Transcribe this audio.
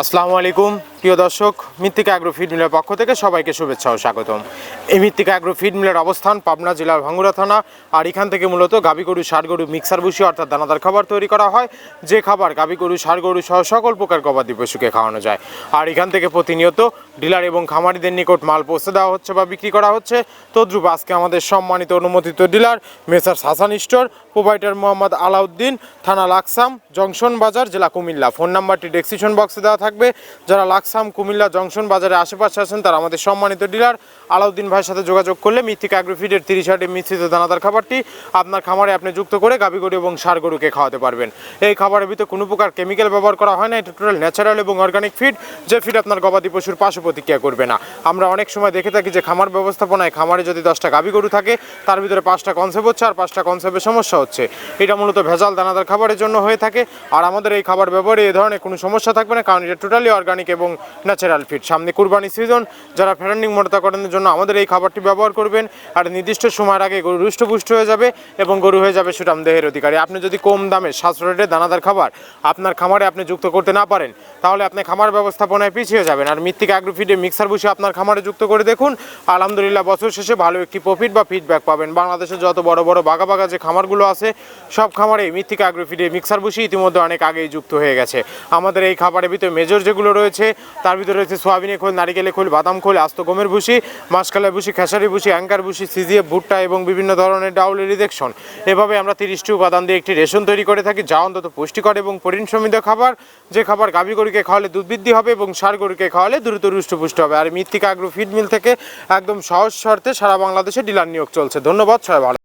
আসসালামু আলাইকুম প্রিয় দর্শক, মৃত্তিকা অ্যাগ্রো ফিড মিলের পক্ষ থেকে সবাইকে শুভেচ্ছা ও স্বাগতম। এই মৃত্তিকা অ্যাগ্রো ফিড মিলের অবস্থান পাবনা জেলার ভাঙ্গুড়া থানা। আর এখান থেকে মূলত গাভী গরু, ষাঁড় গরু মিক্সার ভুসি অর্থাৎ দানাদার খাবার তৈরি করা হয়, যে খাবার গাভী গরু, ষাঁড় গরু সহ সকল প্রকার গবাদি পশুকে খাওয়ানো যায়। আর এখান থেকে প্রতিনিয়ত ডিলার এবং খামারিদের নিকট মাল পৌঁছে দেওয়া হচ্ছে বা বিক্রি করা হচ্ছে। তদ্রূপ আজকে আমাদের সম্মানিত অনুমোদিত dealer messrs Hasan store, provider Mohammad Alauddin, থানা লাকসাম, জংশন বাজার, জেলা কুমিল্লা। ফোন নাম্বারটি ডেসক্রিপশন বক্সে দেওয়া থাকবে। যারা লাকসাম, কুমিল্লা, জংশন বাজারের আশেপাশে আছেন তারা আমাদের সম্মানিত ডিলার আলাউদ্দিন ভাইয়ের সাথে যোগাযোগ করলে মৃত্তিকা অ্যাগ্রো ফিডের 30 মিশ্রিত দানাদার খাবারটি আপনার খামারে আপনি যুক্ত করে গাভী গরু এবং ষাঁড় গরুকে খাওয়াতে পারবেন। এই খাবারের ভিতরে কোনো প্রকার কেমিক্যাল ব্যবহার করা হয় না। এটা টোটাল ন্যাচারাল এবং অর্গানিক ফিড, যে ফিড আপনার গবাদি পশুর পার্শ্ব প্রতিক্রিয়া করবে না। আমরা অনেক সময় দেখে থাকি যে খামার ব্যবস্থাপনায় খামারে যদি 10টা গাভী গরু থাকে তার ভিতরে 5টা কনসেপ্ট হচ্ছে আর 5টা কনসেপ্টের সমস্যা হচ্ছে। এটা মূলত ভেজাল দানাদার খাবারের জন্য হয়ে থাকে। আর আমাদের এই খাবার ব্যবহারে এই ধরনের কোনো সমস্যা থাকবে না, কারণ এটা টোটালি অর্গানিক এবং ন্যাচারাল ফিড। সামনে কুরবানি সিজন, যারা ফেরান্ডিং মোটাতাকরণের জন্য আমাদের এই খাবারটি ব্যবহার করবেন। আর নির্দিষ্ট সময়ের আগে গরু হৃষ্টপুষ্ট হয়ে যাবে এবং গরু হয়ে যাবে সুঠাম দেহের অধিকারী। আপনি যদি কম দামে সাশ্রয় রেটে দানাদার খাবার আপনার খামারে আপনি যুক্ত করতে না পারেন তাহলে আপনি খামার ব্যবস্থাপনায় পিছিয়ে যাবেন। আর মৃত্তিকা অ্যাগ্রো ফিডে মিক্সার ভুসি আপনার খামারে যুক্ত করে দেখুন, আলহামদুলিল্লাহ বছর শেষে ভালো একটি প্রফিট বা ফিডব্যাক পাবেন। বাংলাদেশে যত বড় বড় বাগা বাগা যে খামারগুলো আছে সব খামারে মৃত্তিকা অ্যাগ্রো ফিডে মিক্সার ভুসি ইতিমধ্যে অনেক আগেই যুক্ত হয়ে গেছে। আমাদের এই খাবারের ভিতরে মেজর যেগুলো রয়েছে তার ভিতরে রয়েছে সোয়াবিনের খোল, নারিকেলের খোল, বাদাম খোল, আস্ত গমের ভুসি, মাসকালের ভুসি, খেসারি ভুসি, অ্যাঙ্কার ভুসি, সিজিএফ, ভুট্টা এবং বিভিন্ন ধরনের ডাউলের রিজেকশন। এভাবে আমরা 30টি উপাদান দিয়ে একটি রেশন তৈরি করে থাকি, যা অন্তত পুষ্টিকর এবং প্রোটিন সমৃদ্ধ খাবার, যে খাবার গাভী গরুকে খাওয়ালে দুধ বৃদ্ধি হবে এবং ষাঁড় গরুকে খাওয়ালে দ্রুত হৃষ্টপুষ্ট হবে। আর মৃত্তিকা অ্যাগ্রো ফিড মিল থেকে একদম সহজ শর্তে সারা বাংলাদেশে ডিলার নিয়োগ চলছে। ধন্যবাদ, সবাই ভালো।